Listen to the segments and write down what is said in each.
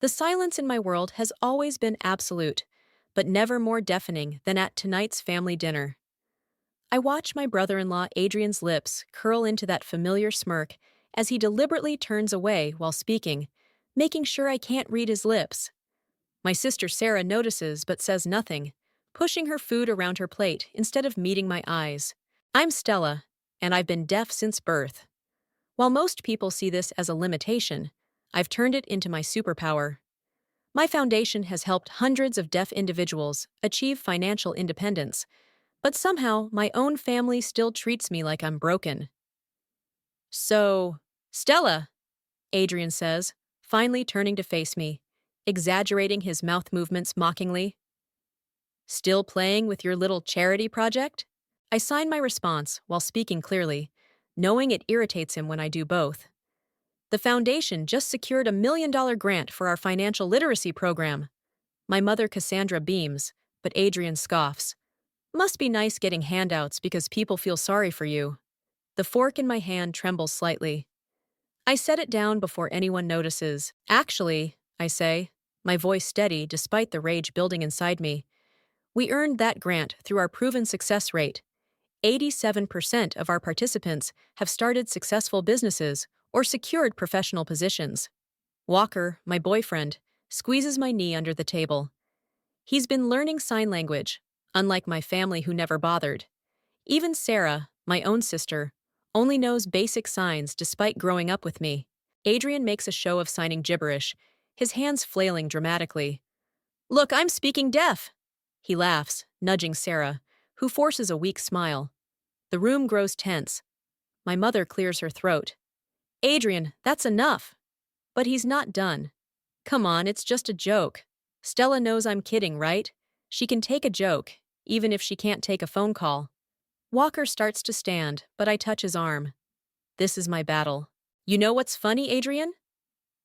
The silence in my world has always been absolute, but never more deafening than at tonight's family dinner. I watch my brother-in-law Adrian's lips curl into that familiar smirk as he deliberately turns away while speaking, making sure I can't read his lips. My sister Sarah notices but says nothing, pushing her food around her plate instead of meeting my eyes. I'm Stella, and I've been deaf since birth. While most people see this as a limitation, I've turned it into my superpower. My foundation has helped hundreds of deaf individuals achieve financial independence, but somehow my own family still treats me like I'm broken. So, Stella, Adrian says, finally turning to face me, exaggerating his mouth movements mockingly. Still playing with your little charity project? I sign my response while speaking clearly, knowing it irritates him when I do both. The foundation just secured a $1 million grant for our financial literacy program. My mother Cassandra beams, but Adrian scoffs. Must be nice getting handouts because people feel sorry for you. The fork in my hand trembles slightly. I set it down before anyone notices. Actually, I say, my voice steady despite the rage building inside me. We earned that grant through our proven success rate. 87% of our participants have started successful businesses or secured professional positions. Walker, my boyfriend, squeezes my knee under the table. He's been learning sign language, unlike my family who never bothered. Even Sarah, my own sister, only knows basic signs despite growing up with me. Adrian makes a show of signing gibberish, his hands flailing dramatically. Look, I'm speaking deaf! He laughs, nudging Sarah, who forces a weak smile. The room grows tense. My mother clears her throat. Adrian, that's enough. But he's not done. Come on, it's just a joke. Stella knows I'm kidding, right? She can take a joke, even if she can't take a phone call. Walker starts to stand, but I touch his arm. This is my battle. You know what's funny, Adrian?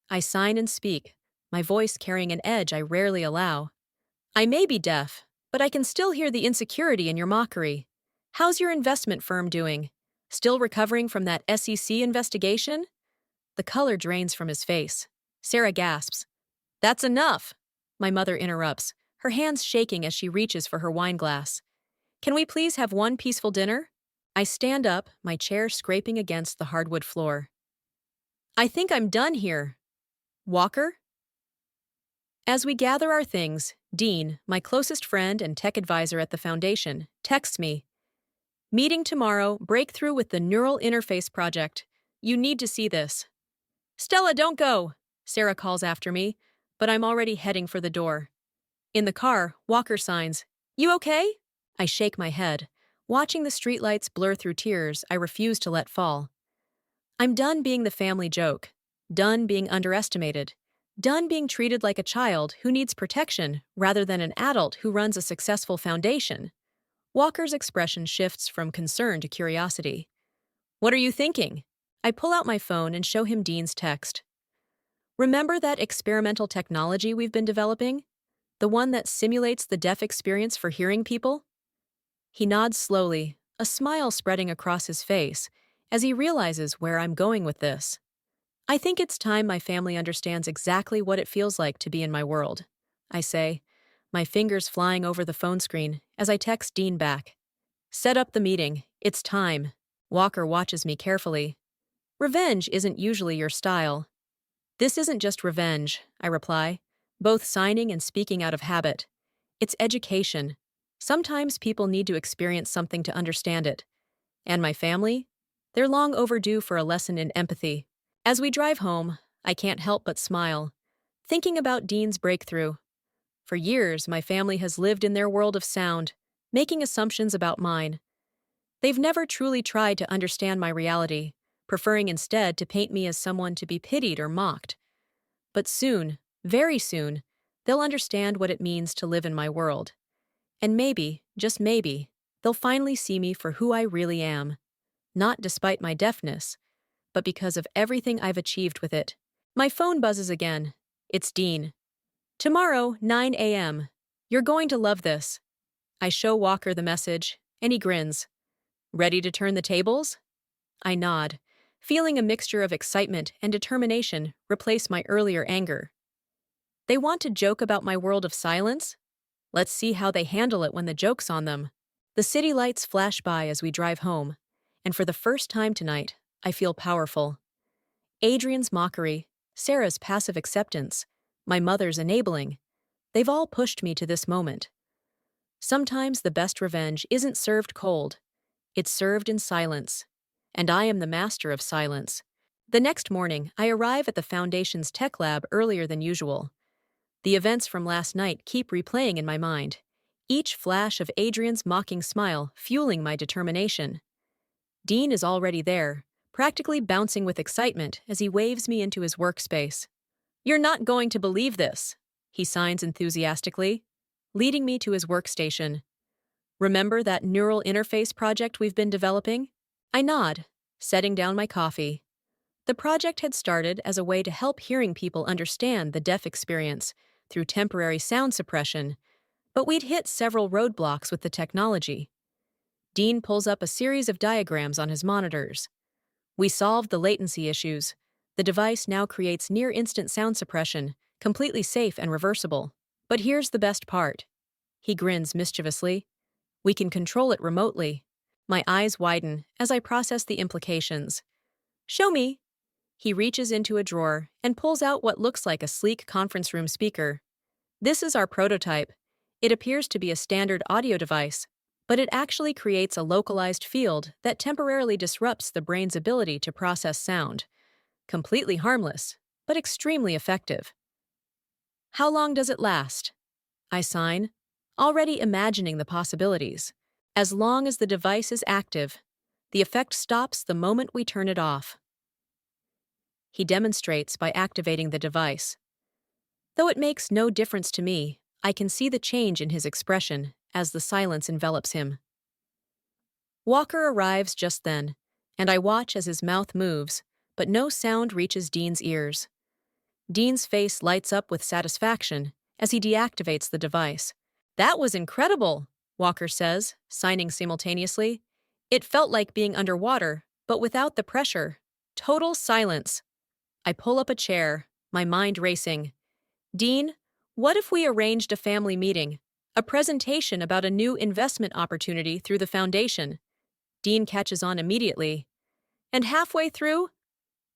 I sign and speak, my voice carrying an edge I rarely allow. I may be deaf, but I can still hear the insecurity in your mockery. How's your investment firm doing? Still recovering from that SEC investigation? The color drains from his face. Sarah gasps. That's enough! My mother interrupts, her hands shaking as she reaches for her wine glass. Can we please have one peaceful dinner? I stand up, my chair scraping against the hardwood floor. I think I'm done here. Walker? As we gather our things, Dean, my closest friend and tech advisor at the foundation, texts me. Meeting tomorrow, breakthrough with the Neural Interface Project. You need to see this. Stella, don't go, Sarah calls after me, but I'm already heading for the door. In the car, Walker signs, You okay? I shake my head. Watching the streetlights blur through tears I refuse to let fall. I'm done being the family joke. Done being underestimated. Done being treated like a child who needs protection rather than an adult who runs a successful foundation. Walker's expression shifts from concern to curiosity. What are you thinking? I pull out my phone and show him Dean's text. Remember that experimental technology we've been developing? The one that simulates the deaf experience for hearing people? He nods slowly, a smile spreading across his face, as he realizes where I'm going with this. I think it's time my family understands exactly what it feels like to be in my world, I say, my fingers flying over the phone screen as I text Dean back. Set up the meeting. It's time. Walker watches me carefully. Revenge isn't usually your style. This isn't just revenge, I reply, both signing and speaking out of habit. It's education. Sometimes people need to experience something to understand it. And my family? They're long overdue for a lesson in empathy. As we drive home, I can't help but smile, thinking about Dean's breakthrough. For years, my family has lived in their world of sound, making assumptions about mine. They've never truly tried to understand my reality, preferring instead to paint me as someone to be pitied or mocked. But soon, very soon, they'll understand what it means to live in my world. And maybe, just maybe, they'll finally see me for who I really am. Not despite my deafness, but because of everything I've achieved with it. My phone buzzes again. It's Dean. Tomorrow, 9 a.m. You're going to love this. I show Walker the message, and he grins. Ready to turn the tables? I nod, feeling a mixture of excitement and determination replace my earlier anger. They want to joke about my world of silence? Let's see how they handle it when the joke's on them. The city lights flash by as we drive home, and for the first time tonight, I feel powerful. Adrian's mockery, Sarah's passive acceptance, my mother's enabling, they've all pushed me to this moment. Sometimes the best revenge isn't served cold, it's served in silence. And I am the master of silence. The next morning, I arrive at the Foundation's tech lab earlier than usual. The events from last night keep replaying in my mind, each flash of Adrian's mocking smile fueling my determination. Dean is already there, practically bouncing with excitement as he waves me into his workspace. "You're not going to believe this," he signs enthusiastically, leading me to his workstation. "Remember that neural interface project we've been developing?" I nod, setting down my coffee. The project had started as a way to help hearing people understand the deaf experience through temporary sound suppression, but we'd hit several roadblocks with the technology. Dean pulls up a series of diagrams on his monitors. We solved the latency issues. The device now creates near-instant sound suppression, completely safe and reversible. But here's the best part. He grins mischievously. We can control it remotely. My eyes widen as I process the implications. "Show me." He reaches into a drawer and pulls out what looks like a sleek conference room speaker. "This is our prototype. It appears to be a standard audio device, but it actually creates a localized field that temporarily disrupts the brain's ability to process sound. Completely harmless, but extremely effective." "How long does it last?" I sign, already imagining the possibilities. "As long as the device is active. The effect stops the moment we turn it off." He demonstrates by activating the device. Though it makes no difference to me, I can see the change in his expression as the silence envelops him. Walker arrives just then, and I watch as his mouth moves, but no sound reaches Dean's ears. Dean's face lights up with satisfaction as he deactivates the device. "That was incredible," Walker says, signing simultaneously. "It felt like being underwater, but without the pressure. Total silence." I pull up a chair, my mind racing. "Dean, what if we arranged a family meeting? A presentation about a new investment opportunity through the Foundation?" Dean catches on immediately. "And halfway through,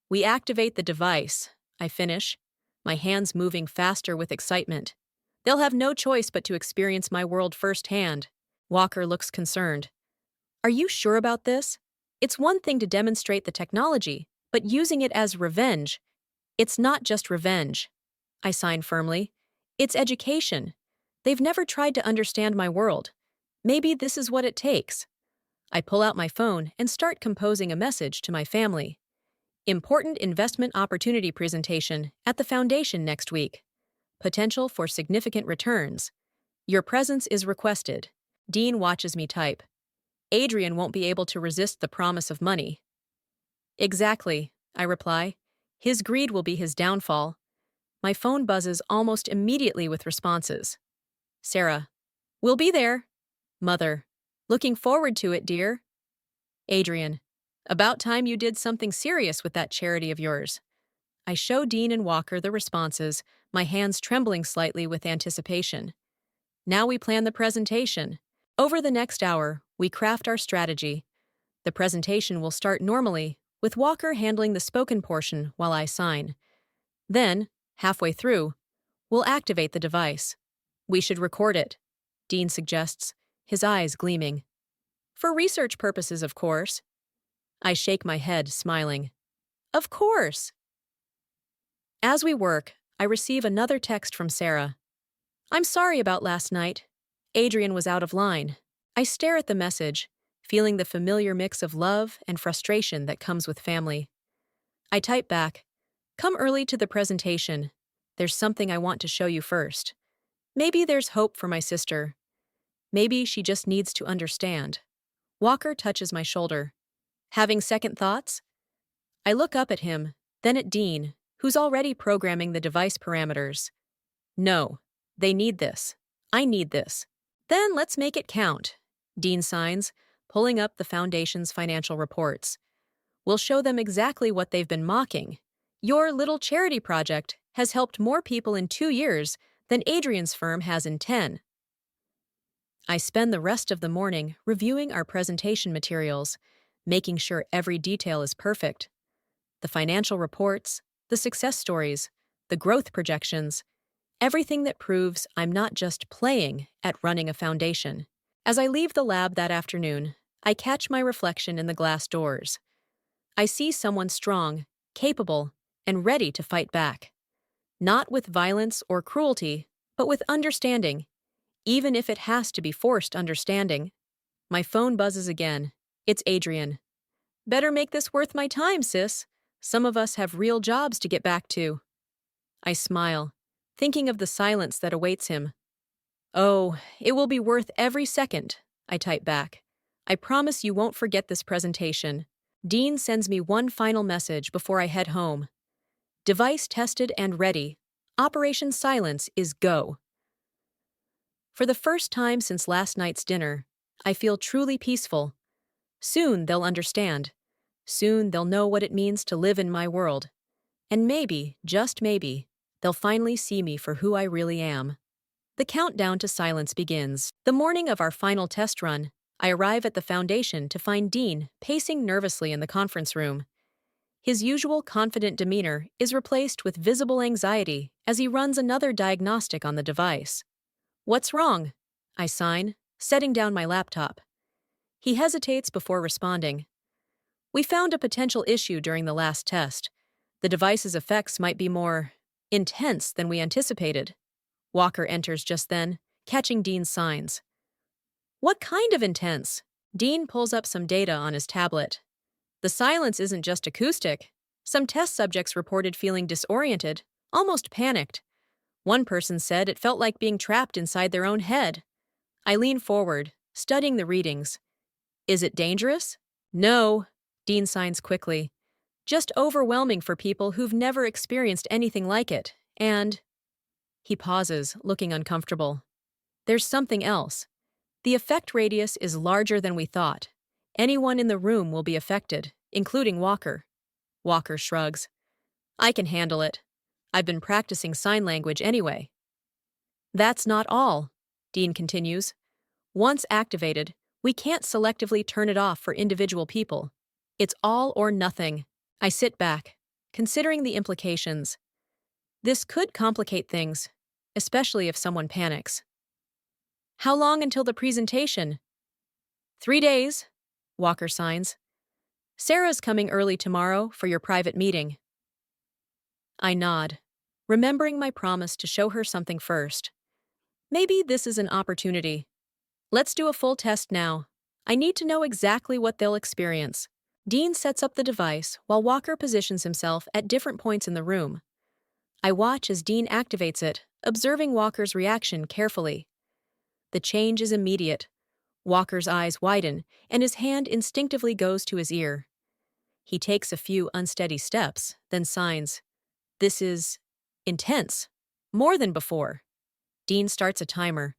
we activate the device," I finish, my hands moving faster with excitement. "They'll have no choice but to experience my world firsthand." Walker looks concerned. "Are you sure about this? It's one thing to demonstrate the technology, but using it as revenge. It's not just revenge." I sign firmly. "It's education. They've never tried to understand my world. Maybe this is what it takes." I pull out my phone and start composing a message to my family. "Important investment opportunity presentation at the Foundation next week. Potential for significant returns. Your presence is requested." Dean watches me type. "Adrian won't be able to resist the promise of money." "Exactly," I reply. "His greed will be his downfall." My phone buzzes almost immediately with responses. Sarah: "We'll be there." Mother: "Looking forward to it, dear." Adrian: "About time you did something serious with that charity of yours." I show Dean and Walker the responses, my hands trembling slightly with anticipation. Now we plan the presentation. Over the next hour, we craft our strategy. The presentation will start normally, with Walker handling the spoken portion while I sign. Then, halfway through, we'll activate the device. "We should record it," Dean suggests, his eyes gleaming. "For research purposes, of course." I shake my head, smiling. "Of course." As we work, I receive another text from Sarah. "I'm sorry about last night. Adrian was out of line." I stare at the message, feeling the familiar mix of love and frustration that comes with family. I type back, "Come early to the presentation. There's something I want to show you first." Maybe there's hope for my sister. Maybe she just needs to understand. Walker touches my shoulder. "Having second thoughts?" I look up at him, then at Dean, who's already programming the device parameters. "No, they need this. I need this." "Then let's make it count," Dean signs, pulling up the Foundation's financial reports. "We'll show them exactly what they've been mocking. Your little charity project has helped more people in 2 years than Adrian's firm has in 10. I spend the rest of the morning reviewing our presentation materials, making sure every detail is perfect. The financial reports, the success stories, the growth projections, everything that proves I'm not just playing at running a foundation. As I leave the lab that afternoon, I catch my reflection in the glass doors. I see someone strong, capable, and ready to fight back. Not with violence or cruelty, but with understanding, even if it has to be forced understanding. My phone buzzes again. It's Adrian. Better make this worth my time, sis. Some of us have real jobs to get back to. I smile, thinking of the silence that awaits him. Oh, it will be worth every second, I type back. I promise you won't forget this presentation. Dean sends me one final message before I head home. Device tested and ready. Operation Silence is go. For the first time since last night's dinner, I feel truly peaceful. Soon they'll understand. Soon they'll know what it means to live in my world. And maybe, just maybe, they'll finally see me for who I really am. The countdown to silence begins. The morning of our final test run, I arrive at the foundation to find Dean pacing nervously in the conference room. His usual confident demeanor is replaced with visible anxiety as he runs another diagnostic on the device. "What's wrong?" I sign, setting down my laptop. He hesitates before responding. "We found a potential issue during the last test. The device's effects might be more intense than we anticipated." Walker enters just then, catching Dean's signs. "What kind of intense?" Dean pulls up some data on his tablet. "The silence isn't just acoustic. Some test subjects reported feeling disoriented, almost panicked. One person said it felt like being trapped inside their own head." I lean forward, studying the readings. "Is it dangerous?" "No," Dean signs quickly. "Just overwhelming for people who've never experienced anything like it, and—" He pauses, looking uncomfortable. "There's something else. The effect radius is larger than we thought. Anyone in the room will be affected, including Walker." Walker shrugs. "I can handle it. I've been practicing sign language anyway." "That's not all," Dean continues. "Once activated, we can't selectively turn it off for individual people. It's all or nothing." I sit back, considering the implications. This could complicate things, especially if someone panics. "How long until the presentation?" "3 days," Walker signs. "Sarah's coming early tomorrow for your private meeting." I nod, remembering my promise to show her something first. Maybe this is an opportunity. Let's do a full test now. I need to know exactly what they'll experience. Dean sets up the device while Walker positions himself at different points in the room. I watch as Dean activates it, observing Walker's reaction carefully. The change is immediate. Walker's eyes widen, and his hand instinctively goes to his ear. He takes a few unsteady steps, then signs. "This is intense. More than before." Dean starts a timer.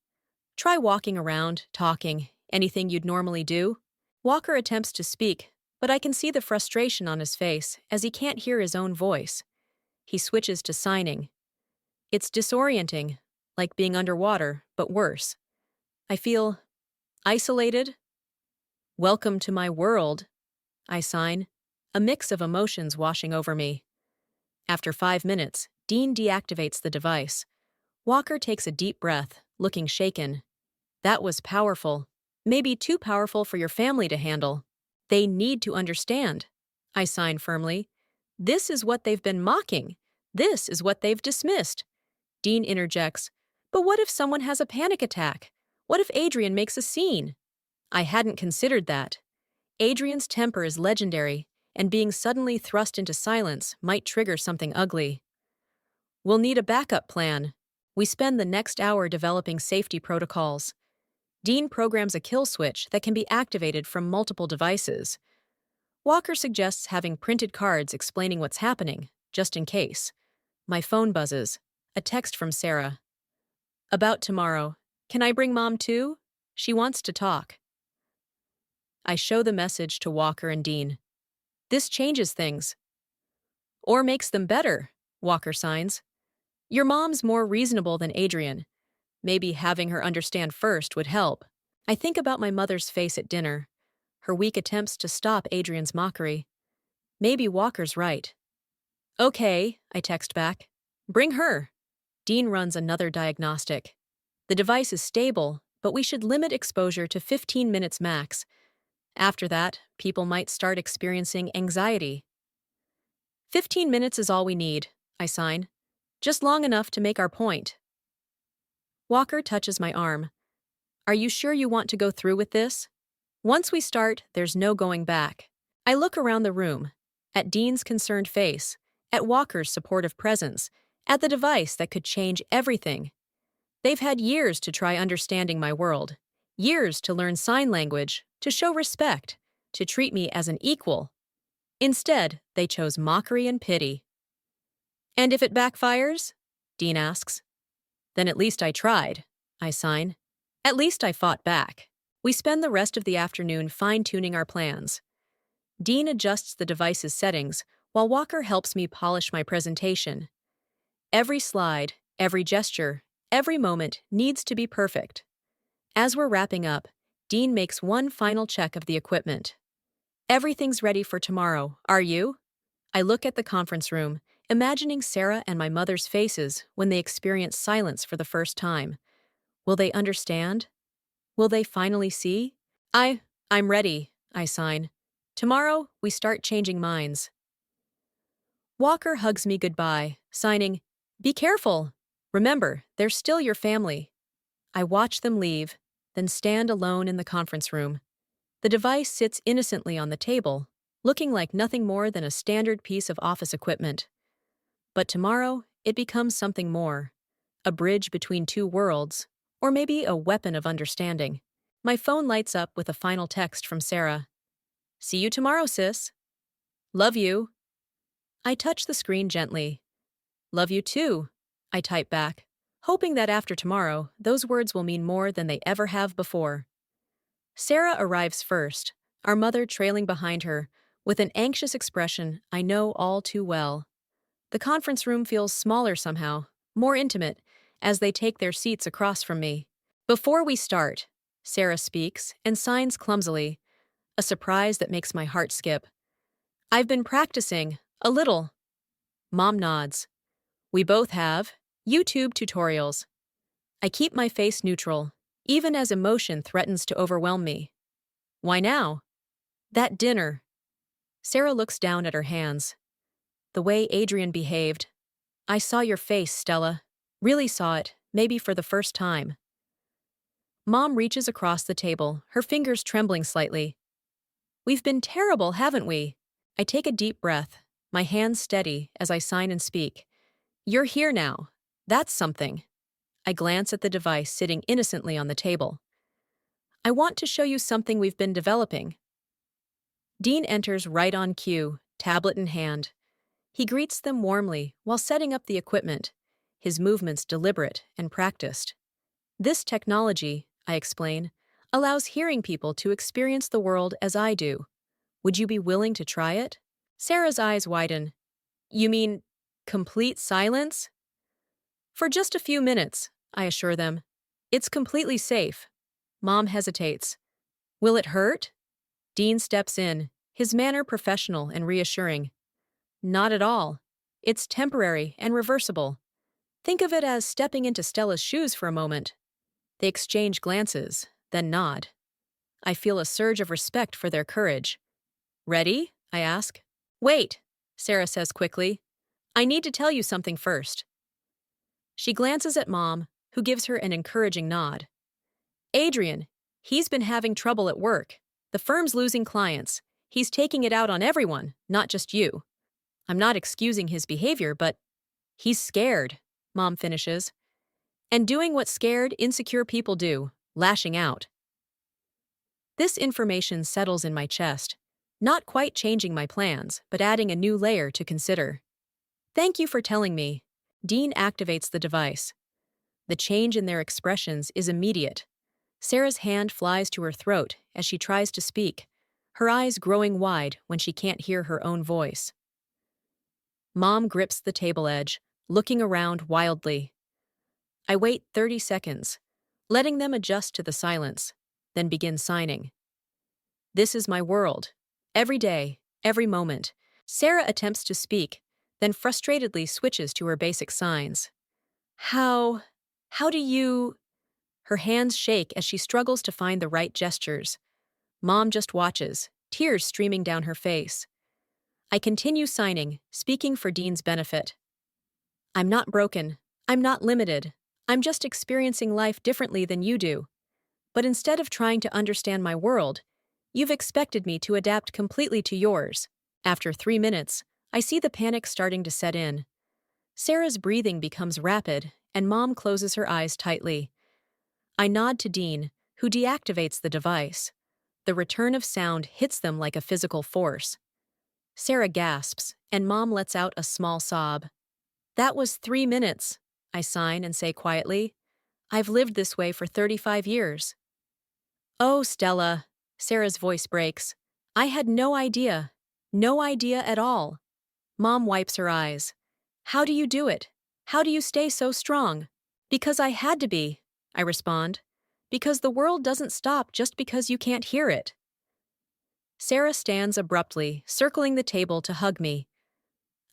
"Try walking around, talking, anything you'd normally do." Walker attempts to speak, but I can see the frustration on his face as he can't hear his own voice. He switches to signing. It's disorienting, like being underwater, but worse. I feel isolated. "Welcome to my world," I sign, a mix of emotions washing over me. After 5 minutes, Dean deactivates the device. Walker takes a deep breath, looking shaken. "That was powerful. Maybe too powerful for your family to handle. They need to understand." I sign firmly. "This is what they've been mocking. This is what they've dismissed." Dean interjects. "But what if someone has a panic attack? What if Adrian makes a scene?" I hadn't considered that. Adrian's temper is legendary, and being suddenly thrust into silence might trigger something ugly. "We'll need a backup plan." We spend the next hour developing safety protocols. Dean programs a kill switch that can be activated from multiple devices. Walker suggests having printed cards explaining what's happening, just in case. My phone buzzes. A text from Sarah. "About tomorrow. Can I bring Mom too? She wants to talk." I show the message to Walker and Dean. "This changes things." "Or makes them better," Walker signs. Your mom's more reasonable than Adrian. Maybe having her understand first would help. I think about my mother's face at dinner, her weak attempts to stop Adrian's mockery. Maybe Walker's right. Okay, I text back. Bring her. Dean runs another diagnostic. The device is stable, but we should limit exposure to 15 minutes max. After that, people might start experiencing anxiety. 15 minutes is all we need, I sign. Just long enough to make our point. Walker touches my arm. Are you sure you want to go through with this? Once we start, there's no going back. I look around the room, at Dean's concerned face, at Walker's supportive presence, at the device that could change everything. They've had years to try understanding my world, years to learn sign language, to show respect, to treat me as an equal. Instead, they chose mockery and pity. And if it backfires? Dean asks. Then at least I tried, I sign. At least I fought back. We spend the rest of the afternoon fine-tuning our plans. Dean adjusts the device's settings, while Walker helps me polish my presentation. Every slide, every gesture, every moment needs to be perfect. As we're wrapping up, Dean makes one final check of the equipment. Everything's ready for tomorrow, are you? I look at the conference room, imagining Sarah and my mother's faces when they experience silence for the first time. Will they understand? Will they finally see? I'm ready, I sign. Tomorrow, we start changing minds. Walker hugs me goodbye, signing, Be careful. Remember, they're still your family. I watch them leave, then stand alone in the conference room. The device sits innocently on the table, looking like nothing more than a standard piece of office equipment. But tomorrow, it becomes something more. A bridge between two worlds, or maybe a weapon of understanding. My phone lights up with a final text from Sarah. See you tomorrow, sis. Love you. I touch the screen gently. Love you too, I type back, hoping that after tomorrow, those words will mean more than they ever have before. Sarah arrives first, our mother trailing behind her, with an anxious expression I know all too well. The conference room feels smaller somehow, more intimate, as they take their seats across from me. Before we start, Sarah speaks and signs clumsily, a surprise that makes my heart skip. I've been practicing, a little. Mom nods. We both have. YouTube tutorials. I keep my face neutral, even as emotion threatens to overwhelm me. Why now? That dinner. Sarah looks down at her hands. The way Adrian behaved. I saw your face, Stella. Really saw it, maybe for the first time. Mom reaches across the table, her fingers trembling slightly. We've been terrible, haven't we? I take a deep breath, my hands steady as I sign and speak. You're here now. That's something. I glance at the device sitting innocently on the table. I want to show you something we've been developing. Dean enters right on cue, tablet in hand. He greets them warmly while setting up the equipment, his movements deliberate and practiced. This technology, I explain, allows hearing people to experience the world as I do. Would you be willing to try it? Sarah's eyes widen. You mean complete silence? For just a few minutes, I assure them. It's completely safe. Mom hesitates. Will it hurt? Dean steps in, his manner professional and reassuring. Not at all. It's temporary and reversible. Think of it as stepping into Stella's shoes for a moment. They exchange glances, then nod. I feel a surge of respect for their courage. Ready? I ask. Wait, Sarah says quickly. I need to tell you something first. She glances at Mom, who gives her an encouraging nod. Adrian, he's been having trouble at work. The firm's losing clients. He's taking it out on everyone, not just you. I'm not excusing his behavior, but he's scared, Mom finishes. And doing what scared, insecure people do, lashing out. This information settles in my chest, not quite changing my plans, but adding a new layer to consider. Thank you for telling me. Dean activates the device. The change in their expressions is immediate. Sarah's hand flies to her throat as she tries to speak, her eyes growing wide when she can't hear her own voice. Mom grips the table edge, looking around wildly. I wait 30 seconds, letting them adjust to the silence, then begin signing. This is my world. Every day, every moment. Sarah attempts to speak, then frustratedly switches to her basic signs. How? How do you? Her hands shake as she struggles to find the right gestures. Mom just watches, tears streaming down her face. I continue signing, speaking for Dean's benefit. I'm not broken. I'm not limited. I'm just experiencing life differently than you do. But instead of trying to understand my world, you've expected me to adapt completely to yours. After 3 minutes, I see the panic starting to set in. Sarah's breathing becomes rapid, and Mom closes her eyes tightly. I nod to Dean, who deactivates the device. The return of sound hits them like a physical force. Sarah gasps, and Mom lets out a small sob. That was 3 minutes, I sign and say quietly. I've lived this way for 35 years. Oh, Stella, Sarah's voice breaks. I had no idea. No idea at all. Mom wipes her eyes. How do you do it? How do you stay so strong? Because I had to be, I respond. Because the world doesn't stop just because you can't hear it. Sarah stands abruptly, circling the table to hug me.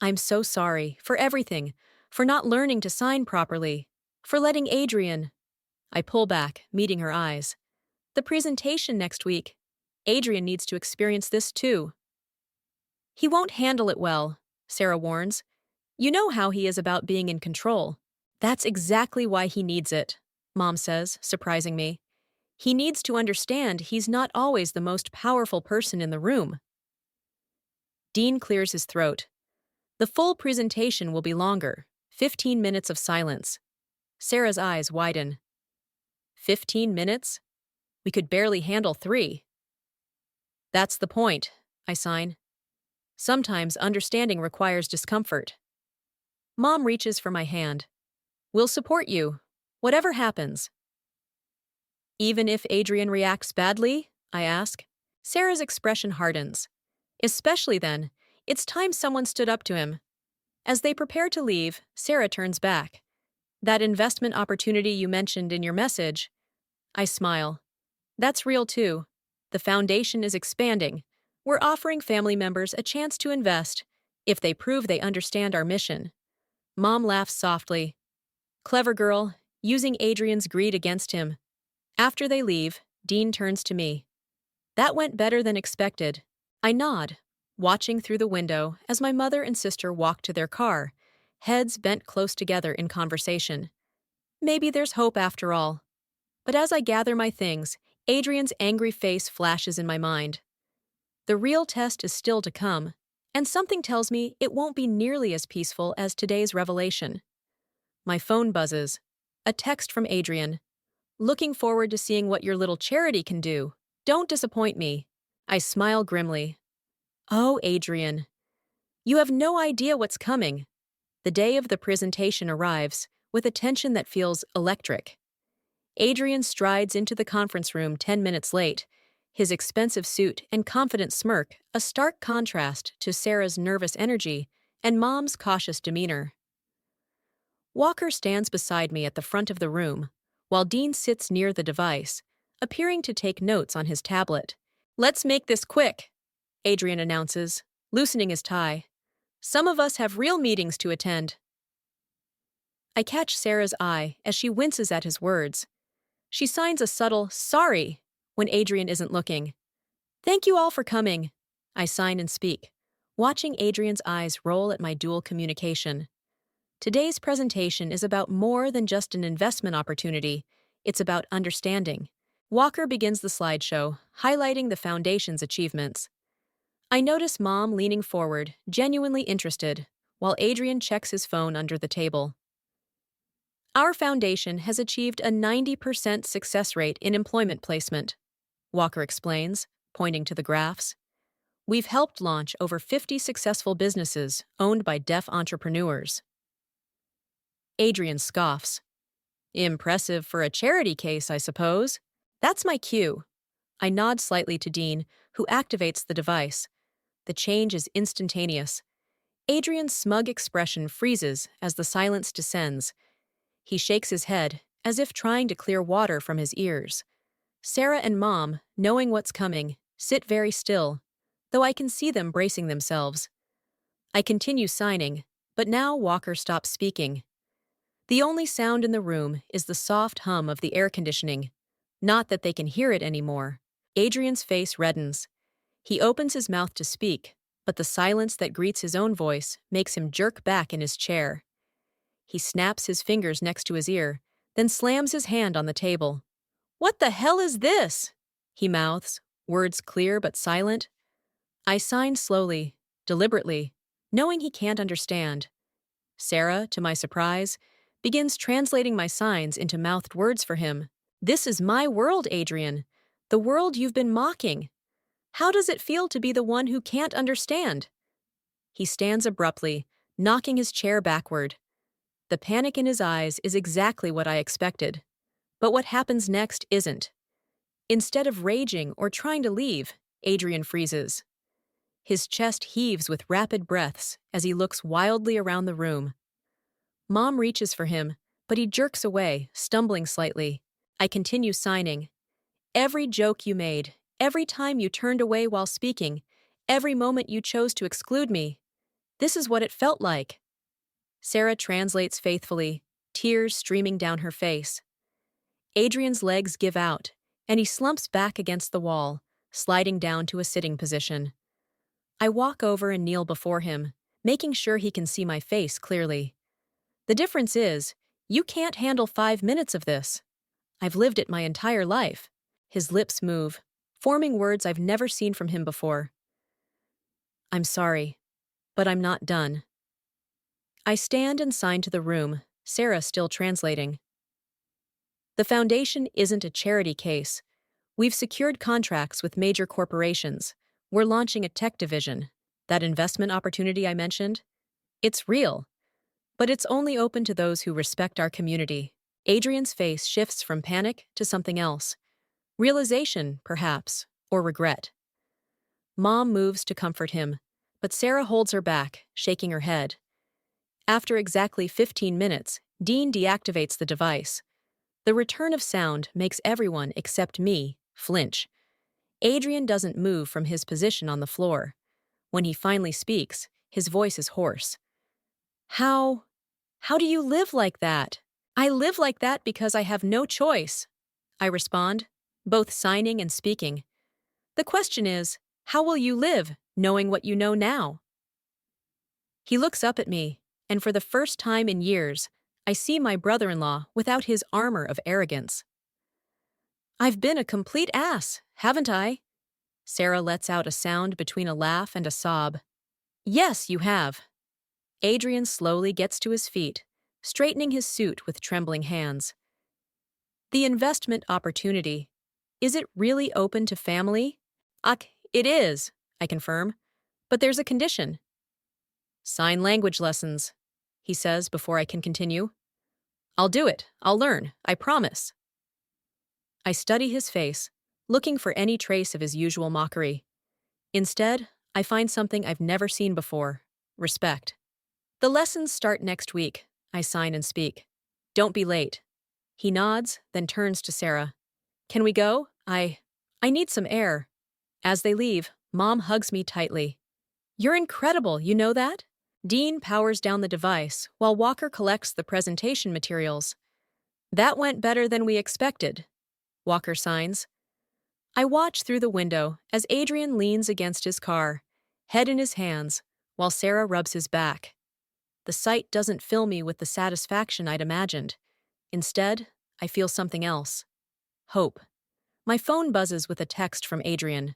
I'm so sorry for everything, for not learning to sign properly, for letting Adrian. I pull back, meeting her eyes. The presentation next week. Adrian needs to experience this too. He won't handle it well, Sarah warns. You know how he is about being in control. That's exactly why he needs it, Mom says, surprising me. He needs to understand he's not always the most powerful person in the room. Dean clears his throat. The full presentation will be longer, 15 minutes of silence. Sarah's eyes widen. 15 minutes? We could barely handle 3. That's the point, I sign. Sometimes understanding requires discomfort. Mom reaches for my hand. We'll support you, whatever happens. Even if Adrian reacts badly? I ask. Sarah's expression hardens. Especially then, it's time someone stood up to him. As they prepare to leave, Sarah turns back. That investment opportunity you mentioned in your message. I smile. That's real too. The foundation is expanding. We're offering family members a chance to invest if they prove they understand our mission. Mom laughs softly. Clever girl, using Adrian's greed against him. After they leave, Dean turns to me. That went better than expected. I nod, watching through the window as my mother and sister walk to their car, heads bent close together in conversation. Maybe there's hope after all. But as I gather my things, Adrian's angry face flashes in my mind. The real test is still to come, and something tells me it won't be nearly as peaceful as today's revelation. My phone buzzes. A text from Adrian. Looking forward to seeing what your little charity can do. Don't disappoint me. I smile grimly. Oh, Adrian. You have no idea what's coming. The day of the presentation arrives, with a tension that feels electric. Adrian strides into the conference room 10 minutes late, his expensive suit and confident smirk a stark contrast to Sarah's nervous energy and Mom's cautious demeanor. Walker stands beside me at the front of the room, while Dean sits near the device, appearing to take notes on his tablet. Let's make this quick, Adrian announces, loosening his tie. Some of us have real meetings to attend. I catch Sarah's eye as she winces at his words. She signs a subtle sorry when Adrian isn't looking. Thank you all for coming, I sign and speak, watching Adrian's eyes roll at my dual communication. Today's presentation is about more than just an investment opportunity. It's about understanding. Walker begins the slideshow, highlighting the foundation's achievements. I notice Mom leaning forward, genuinely interested, while Adrian checks his phone under the table. Our foundation has achieved a 90% success rate in employment placement, Walker explains, pointing to the graphs. We've helped launch over 50 successful businesses owned by deaf entrepreneurs. Adrian scoffs. Impressive for a charity case, I suppose. That's my cue. I nod slightly to Dean, who activates the device. The change is instantaneous. Adrian's smug expression freezes as the silence descends. He shakes his head, as if trying to clear water from his ears. Sarah and Mom, knowing what's coming, sit very still, though I can see them bracing themselves. I continue signing, but now Walker stops speaking. The only sound in the room is the soft hum of the air conditioning. Not that they can hear it anymore. Adrian's face reddens. He opens his mouth to speak, but the silence that greets his own voice makes him jerk back in his chair. He snaps his fingers next to his ear, then slams his hand on the table. "What the hell is this?" he mouths, words clear but silent. I sign slowly, deliberately, knowing he can't understand. Sarah, to my surprise, begins translating my signs into mouthed words for him. "This is my world, Adrian. The world you've been mocking. How does it feel to be the one who can't understand?" He stands abruptly, knocking his chair backward. The panic in his eyes is exactly what I expected. But what happens next isn't. Instead of raging or trying to leave, Adrian freezes. His chest heaves with rapid breaths as he looks wildly around the room. Mom reaches for him, but he jerks away, stumbling slightly. I continue signing. "Every joke you made, every time you turned away while speaking, every moment you chose to exclude me. This is what it felt like." Sarah translates faithfully, tears streaming down her face. Adrian's legs give out, and he slumps back against the wall, sliding down to a sitting position. I walk over and kneel before him, making sure he can see my face clearly. The difference is, you can't handle 5 minutes of this. I've lived it my entire life. His lips move, forming words I've never seen from him before. "I'm sorry, but I'm not done." I stand and sign to the room, Sarah still translating. "The foundation isn't a charity case. We've secured contracts with major corporations. We're launching a tech division. That investment opportunity I mentioned? It's real. But it's only open to those who respect our community." Adrian's face shifts from panic to something else. Realization, perhaps, or regret. Mom moves to comfort him, but Sarah holds her back, shaking her head. After exactly 15 minutes, Dean deactivates the device. The return of sound makes everyone except me flinch. Adrian doesn't move from his position on the floor. When he finally speaks, his voice is hoarse. How do you live like that?" "I live like that because I have no choice," I respond, both signing and speaking. "The question is, how will you live, knowing what you know now?" He looks up at me, and for the first time in years, I see my brother-in-law without his armor of arrogance. "I've been a complete ass, haven't I?" Sarah lets out a sound between a laugh and a sob. "Yes, you have." Adrian slowly gets to his feet, straightening his suit with trembling hands. "The investment opportunity. Is it really open to family?" It is," I confirm. "But there's a condition." "Sign language lessons," he says before I can continue. "I'll do it. I'll learn. I promise." I study his face, looking for any trace of his usual mockery. Instead, I find something I've never seen before: respect. "The lessons start next week," I sign and speak. "Don't be late." He nods, then turns to Sarah. "Can we go? I need some air." As they leave, Mom hugs me tightly. "You're incredible, you know that?" Dean powers down the device while Walker collects the presentation materials. "That went better than we expected," Walker signs. I watch through the window as Adrian leans against his car, head in his hands, while Sarah rubs his back. The sight doesn't fill me with the satisfaction I'd imagined. Instead, I feel something else. Hope. My phone buzzes with a text from Adrian.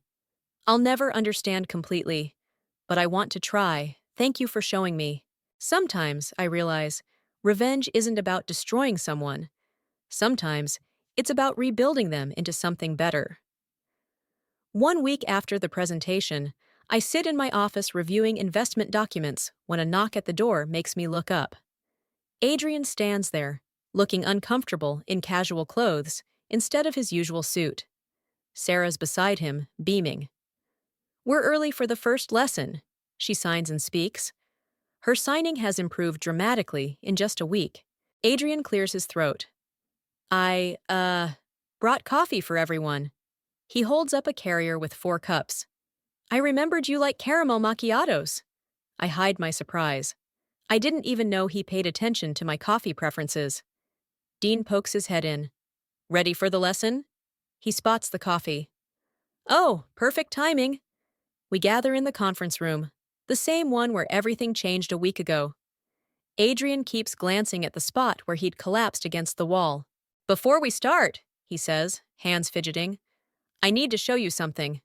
"I'll never understand completely, but I want to try. Thank you for showing me." Sometimes, I realize, revenge isn't about destroying someone. Sometimes, it's about rebuilding them into something better. 1 week after the presentation, I sit in my office reviewing investment documents when a knock at the door makes me look up. Adrian stands there, looking uncomfortable in casual clothes instead of his usual suit. Sarah's beside him, beaming. "We're early for the first lesson," she signs and speaks. Her signing has improved dramatically in just a week. Adrian clears his throat. Brought coffee for everyone. He holds up a carrier with 4 cups. I remembered you like caramel macchiatos. I hide my surprise. I didn't even know he paid attention to my coffee preferences. Dean pokes his head in. Ready for the lesson? He spots the coffee. Oh, perfect timing. We gather in the conference room, the same one where everything changed a week ago. Adrian keeps glancing at the spot where he'd collapsed against the wall. Before we start, he says, hands fidgeting, I need to show you something.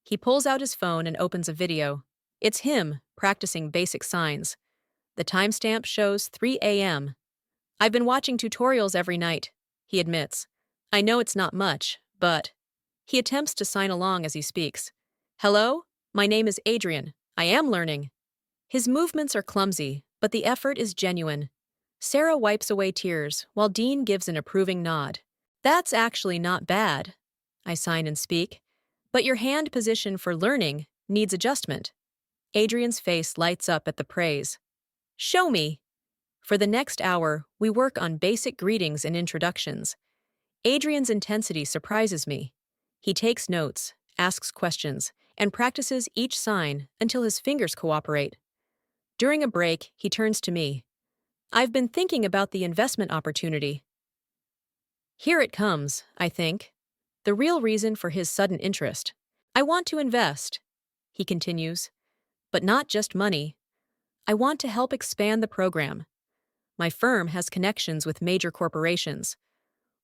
He pulls out his phone and opens a video. It's him, practicing basic signs. The timestamp shows 3 a.m. I've been watching tutorials every night, he admits. I know it's not much, but... He attempts to sign along as he speaks. Hello? My name is Adrian. I am learning. His movements are clumsy, but the effort is genuine. Sarah wipes away tears, while Dean gives an approving nod. That's actually not bad, I sign and speak. But your hand position for learning needs adjustment. Adrian's face lights up at the praise. Show me. For the next hour, we work on basic greetings and introductions. Adrian's intensity surprises me. He takes notes, asks questions, and practices each sign until his fingers cooperate. During a break, he turns to me. I've been thinking about the investment opportunity. Here it comes, I think. The real reason for his sudden interest. I want to invest, he continues. But not just money. I want to help expand the program. My firm has connections with major corporations.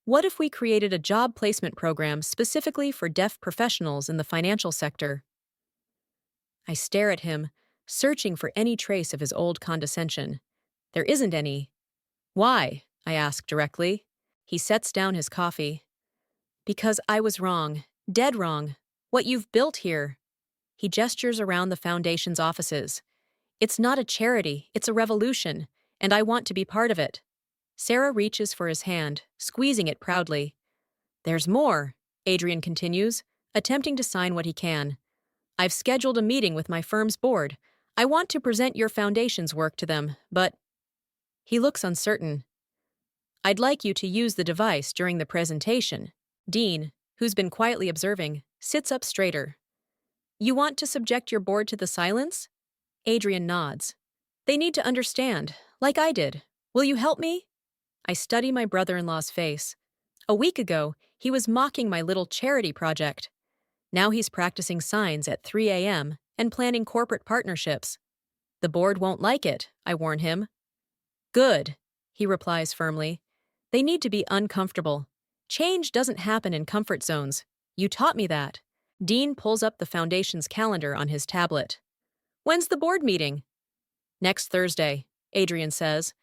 What if we created a job placement program specifically for deaf professionals in the financial sector? I stare at him, searching for any trace of his old condescension. There isn't any. Why? I ask directly. He sets down his coffee. Because I was wrong, dead wrong. What you've built here. He gestures around the foundation's offices. It's not a charity, it's a revolution, and I want to be part of it. Sarah reaches for his hand, squeezing it proudly. There's more, Adrian continues, attempting to sign what he can. I've scheduled a meeting with my firm's board. I want to present your foundation's work to them, but... He looks uncertain. I'd like you to use the device during the presentation. Dean, who's been quietly observing, sits up straighter. You want to subject your board to the silence? Adrian nods. They need to understand, like I did. Will you help me? I study my brother-in-law's face. A week ago, he was mocking my little charity project. Now he's practicing signs at 3 a.m. and planning corporate partnerships. The board won't like it, I warn him. Good, he replies firmly. They need to be uncomfortable. Change doesn't happen in comfort zones. You taught me that. Dean pulls up the foundation's calendar on his tablet. When's the board meeting? Next Thursday, Adrian says.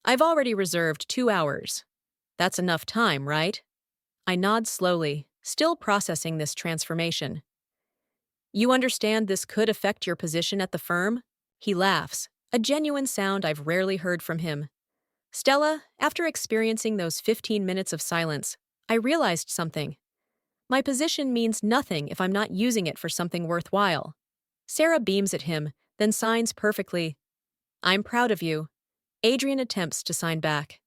I've already reserved 2 hours. That's enough time, right? I nod slowly, still processing this transformation. You understand this could affect your position at the firm? He laughs, a genuine sound I've rarely heard from him. Stella, after experiencing those 15 minutes of silence, I realized something. My position means nothing if I'm not using it for something worthwhile. Sarah beams at him, then signs perfectly. I'm proud of you. Adrian attempts to sign back.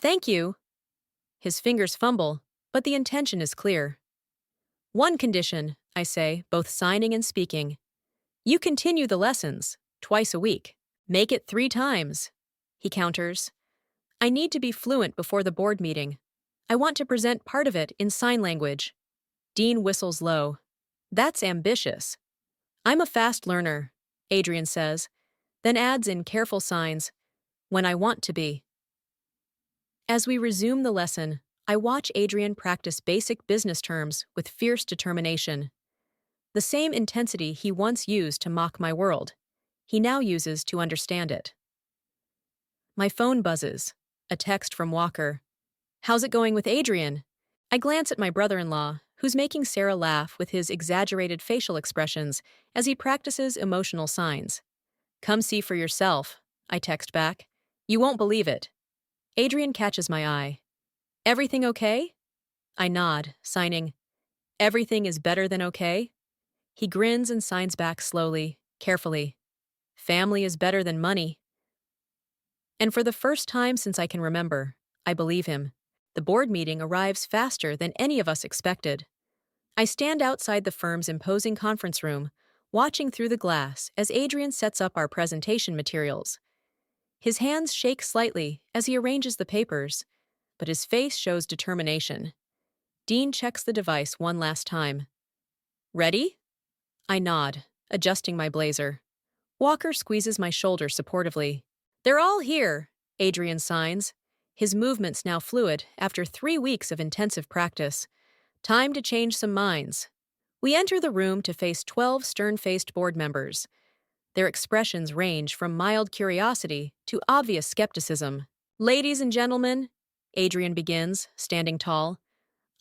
Thank you. His fingers fumble, but the intention is clear. One condition, I say, both signing and speaking. You continue the lessons, twice a week. Make it 3 times. He counters. I need to be fluent before the board meeting. I want to present part of it in sign language. Dean whistles low. That's ambitious. I'm a fast learner, Adrian says, then adds in careful signs, when I want to be. As we resume the lesson, I watch Adrian practice basic business terms with fierce determination. The same intensity he once used to mock my world, he now uses to understand it. My phone buzzes, a text from Walker. How's it going with Adrian? I glance at my brother-in-law, who's making Sarah laugh with his exaggerated facial expressions as he practices emotional signs. Come see for yourself, I text back. You won't believe it. Adrian catches my eye. Everything okay? I nod, signing. Everything is better than okay? He grins and signs back slowly, carefully. Family is better than money. And for the first time since I can remember, I believe him. The board meeting arrives faster than any of us expected. I stand outside the firm's imposing conference room, watching through the glass as Adrian sets up our presentation materials. His hands shake slightly as he arranges the papers, but his face shows determination. Dean checks the device one last time. Ready? I nod, adjusting my blazer. Walker squeezes my shoulder supportively. They're all here, Adrian signs, his movements now fluid after 3 weeks of intensive practice. Time to change some minds. We enter the room to face 12 stern-faced board members. Their expressions range from mild curiosity to obvious skepticism. Ladies and gentlemen, Adrian begins, standing tall,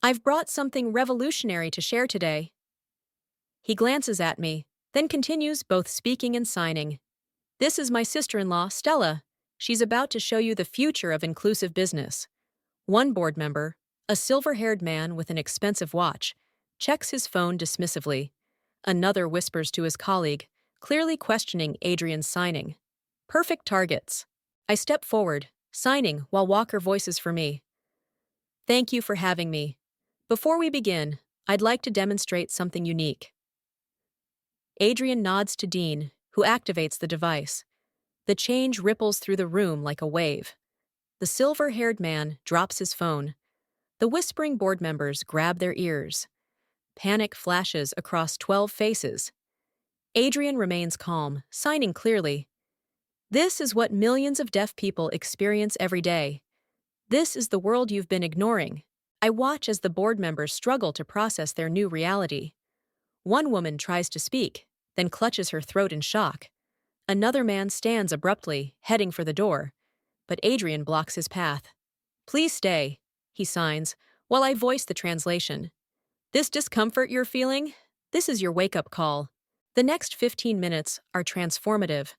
I've brought something revolutionary to share today. He glances at me, then continues both speaking and signing. This is my sister-in-law, Stella. She's about to show you the future of inclusive business. One board member, a silver-haired man with an expensive watch, checks his phone dismissively. Another whispers to his colleague, clearly questioning Adrian's signing. Perfect targets. I step forward, signing while Walker voices for me. Thank you for having me. Before we begin, I'd like to demonstrate something unique. Adrian nods to Dean, who activates the device. The change ripples through the room like a wave. The silver-haired man drops his phone. The whispering board members grab their ears. Panic flashes across 12 faces. Adrian remains calm, signing clearly. This is what millions of deaf people experience every day. This is the world you've been ignoring. I watch as the board members struggle to process their new reality. One woman tries to speak, then clutches her throat in shock. Another man stands abruptly, heading for the door, but Adrian blocks his path. Please stay, he signs, while I voice the translation. This discomfort you're feeling? This is your wake-up call. The next 15 minutes are transformative.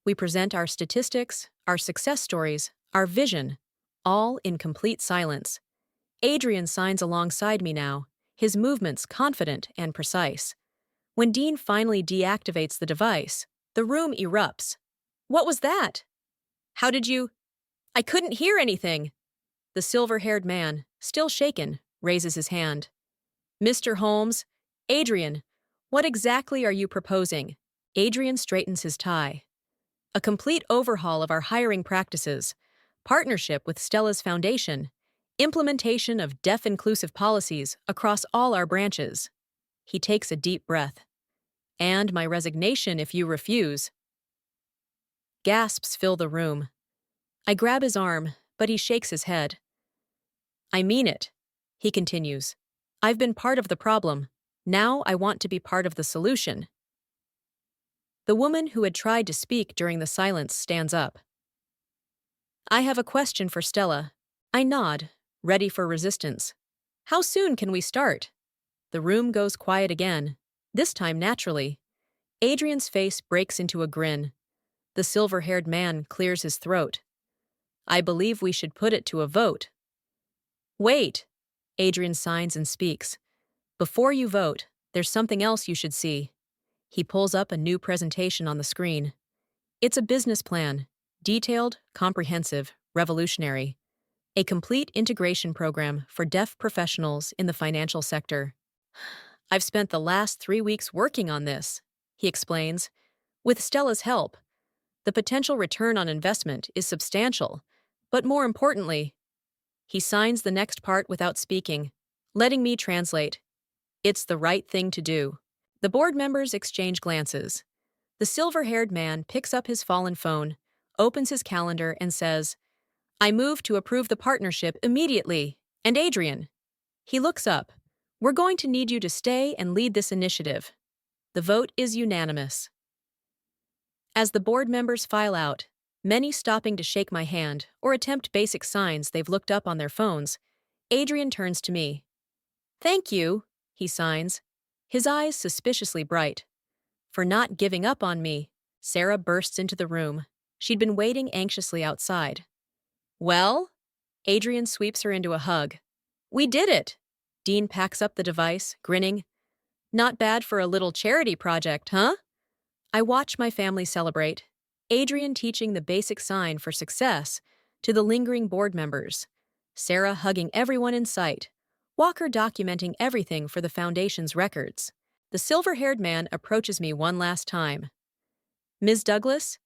We present our statistics, our success stories, our vision, all in complete silence. Adrian signs alongside me now, his movements confident and precise. When Dean finally deactivates the device, the room erupts. What was that? How did you? I couldn't hear anything. The silver-haired man, still shaken, raises his hand. Mr. Holmes, Adrian, what exactly are you proposing? Adrian straightens his tie. A complete overhaul of our hiring practices, partnership with Stella's Foundation, implementation of deaf-inclusive policies across all our branches. He takes a deep breath. And my resignation if you refuse. Gasps fill the room. I grab his arm, but he shakes his head. I mean it, he continues. I've been part of the problem. Now I want to be part of the solution. The woman who had tried to speak during the silence stands up. I have a question for Stella. I nod, ready for resistance. How soon can we start? The room goes quiet again, this time naturally. Adrian's face breaks into a grin. The silver-haired man clears his throat. I believe we should put it to a vote. Wait, Adrian signs and speaks. Before you vote, there's something else you should see. He pulls up a new presentation on the screen. It's a business plan, detailed, comprehensive, revolutionary. A complete integration program for deaf professionals in the financial sector. I've spent the last 3 weeks working on this, he explains. With Stella's help, the potential return on investment is substantial, but more importantly, he signs the next part without speaking, letting me translate. It's the right thing to do. The board members exchange glances. The silver-haired man picks up his fallen phone, opens his calendar, and says, I move to approve the partnership immediately. And Adrian. He looks up. We're going to need you to stay and lead this initiative. The vote is unanimous. As the board members file out, many stopping to shake my hand or attempt basic signs they've looked up on their phones, Adrian turns to me. Thank you, he signs, his eyes suspiciously bright. For not giving up on me, Sarah bursts into the room. She'd been waiting anxiously outside. Well? Adrian sweeps her into a hug. We did it! Dean packs up the device, grinning. Not bad for a little charity project, huh? I watch my family celebrate. Adrian teaching the basic sign for success to the lingering board members, Sarah hugging everyone in sight, Walker documenting everything for the Foundation's records. The silver-haired man approaches me one last time. Ms. Douglas,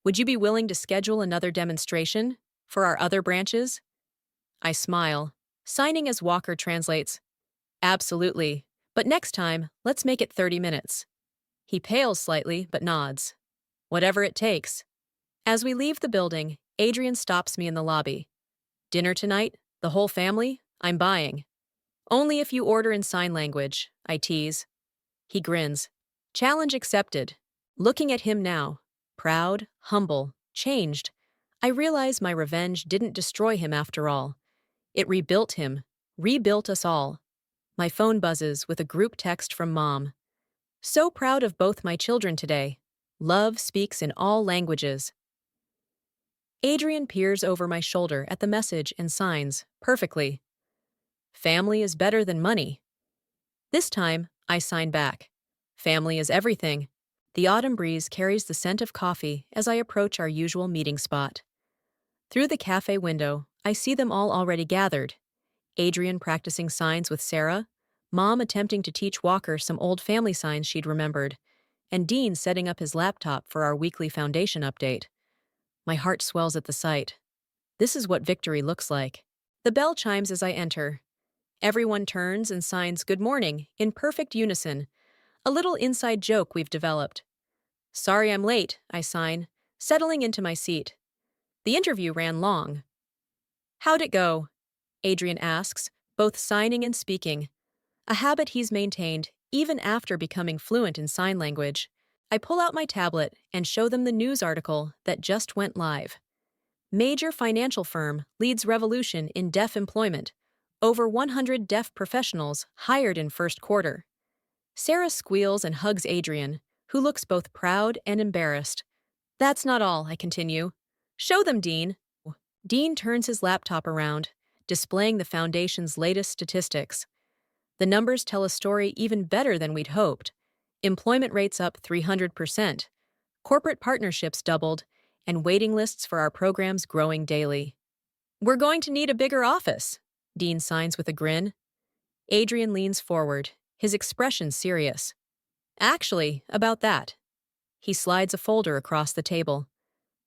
would you be willing to schedule another demonstration for our other branches? I smile, signing as Walker translates. Absolutely, but next time, let's make it 30 minutes. He pales slightly but nods. Whatever it takes. As we leave the building, Adrian stops me in the lobby. Dinner tonight? The whole family? I'm buying. Only if you order in sign language, I tease. He grins. Challenge accepted. Looking at him now, proud, humble, changed, I realize my revenge didn't destroy him after all. It rebuilt him, rebuilt us all. My phone buzzes with a group text from Mom. So proud of both my children today. Love speaks in all languages. Adrian peers over my shoulder at the message and signs, perfectly. Family is better than money. This time, I sign back. Family is everything. The autumn breeze carries the scent of coffee as I approach our usual meeting spot. Through the cafe window, I see them all already gathered. Adrian practicing signs with Sarah, Mom attempting to teach Walker some old family signs she'd remembered, and Dean setting up his laptop for our weekly foundation update. My heart swells at the sight. This is what victory looks like. The bell chimes as I enter. Everyone turns and signs good morning in perfect unison, a little inside joke we've developed. Sorry I'm late, I sign, settling into my seat. The interview ran long. How'd it go? Adrian asks, both signing and speaking, a habit he's maintained even after becoming fluent in sign language. I pull out my tablet and show them the news article that just went live. Major financial firm leads revolution in deaf employment. Over 100 deaf professionals hired in first quarter. Sarah squeals and hugs Adrian, who looks both proud and embarrassed. That's not all, I continue. Show them, Dean. Dean turns his laptop around, displaying the Foundation's latest statistics. The numbers tell a story even better than we'd hoped. Employment rates up 300%. Corporate partnerships doubled, and waiting lists for our programs growing daily. We're going to need a bigger office, Dean signs with a grin. Adrian leans forward, his expression serious. Actually, about that. He slides a folder across the table.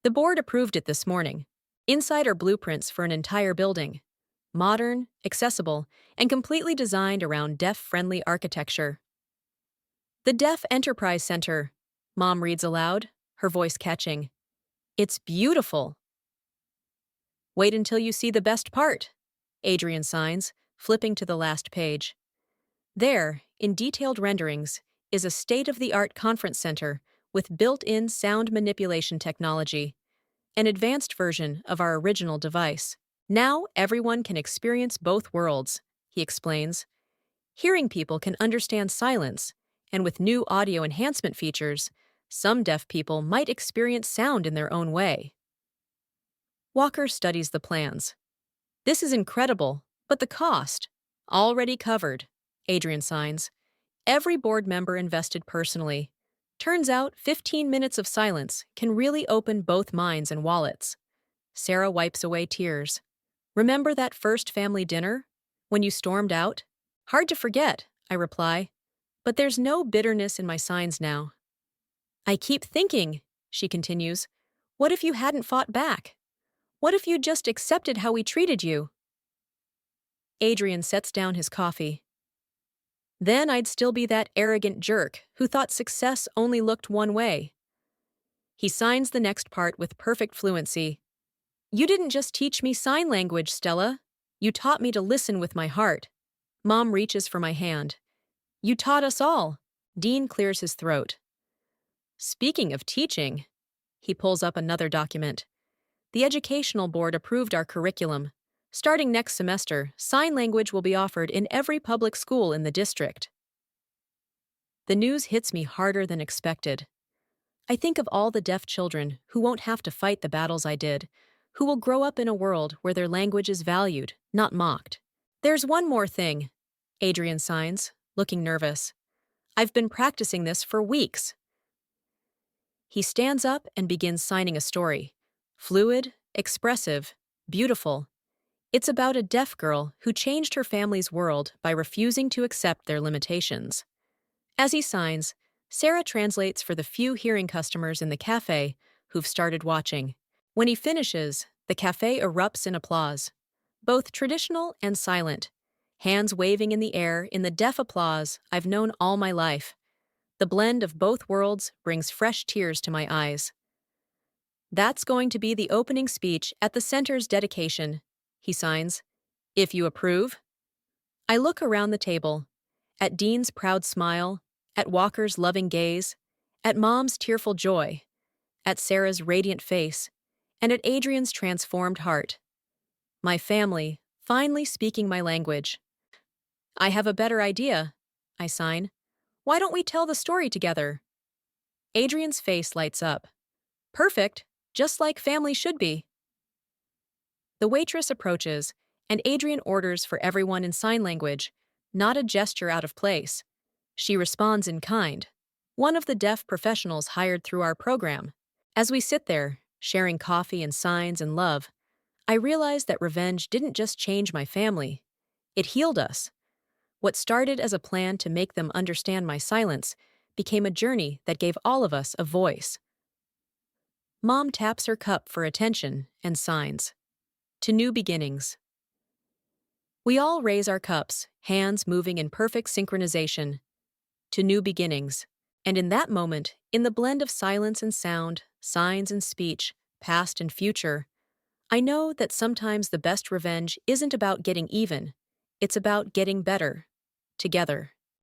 The board approved it this morning. Inside are blueprints for an entire building. Modern, accessible, and completely designed around deaf-friendly architecture. The Deaf Enterprise Center, Mom reads aloud, her voice catching. It's beautiful. Wait until you see the best part, Adrian signs, flipping to the last page. There, in detailed renderings, is a state-of-the-art conference center with built-in sound manipulation technology, an advanced version of our original device. Now everyone can experience both worlds, he explains. Hearing people can understand silence, and with new audio enhancement features, some deaf people might experience sound in their own way. Walker studies the plans. This is incredible, but the cost? Already covered, Adrian signs. Every board member invested personally. Turns out 15 minutes of silence can really open both minds and wallets. Sarah wipes away tears. Remember that first family dinner? When you stormed out? Hard to forget, I reply. But there's no bitterness in my signs now. I keep thinking, she continues, what if you hadn't fought back? What if you'd just accepted how we treated you? Adrian sets down his coffee. Then I'd still be that arrogant jerk who thought success only looked one way. He signs the next part with perfect fluency. You didn't just teach me sign language, Stella. You taught me to listen with my heart. Mom reaches for my hand. You taught us all. Dean clears his throat. Speaking of teaching, he pulls up another document. The Educational Board approved our curriculum. Starting next semester, sign language will be offered in every public school in the district. The news hits me harder than expected. I think of all the deaf children who won't have to fight the battles I did, who will grow up in a world where their language is valued, not mocked. There's one more thing, Adrian signs, looking nervous. I've been practicing this for weeks. He stands up and begins signing a story. Fluid, expressive, beautiful. It's about a deaf girl who changed her family's world by refusing to accept their limitations. As he signs, Sarah translates for the few hearing customers in the cafe who've started watching. When he finishes, the cafe erupts in applause, both traditional and silent, hands waving in the air in the deaf applause I've known all my life. The blend of both worlds brings fresh tears to my eyes. That's going to be the opening speech at the center's dedication, he signs. If you approve. I look around the table, at Dean's proud smile, at Walker's loving gaze, at Mom's tearful joy, at Sarah's radiant face, and at Adrian's transformed heart. My family, finally speaking my language. I have a better idea, I sign. Why don't we tell the story together? Adrian's face lights up. Perfect, just like family should be. The waitress approaches, and Adrian orders for everyone in sign language, not a gesture out of place. She responds in kind, one of the deaf professionals hired through our program. As we sit there, sharing coffee and signs and love, I realize that revenge didn't just change my family. It healed us. What started as a plan to make them understand my silence became a journey that gave all of us a voice. Mom taps her cup for attention and signs. To new beginnings. We all raise our cups, hands moving in perfect synchronization. To new beginnings. And in that moment, in the blend of silence and sound, signs and speech, past and future, I know that sometimes the best revenge isn't about getting even, it's about getting better. Together.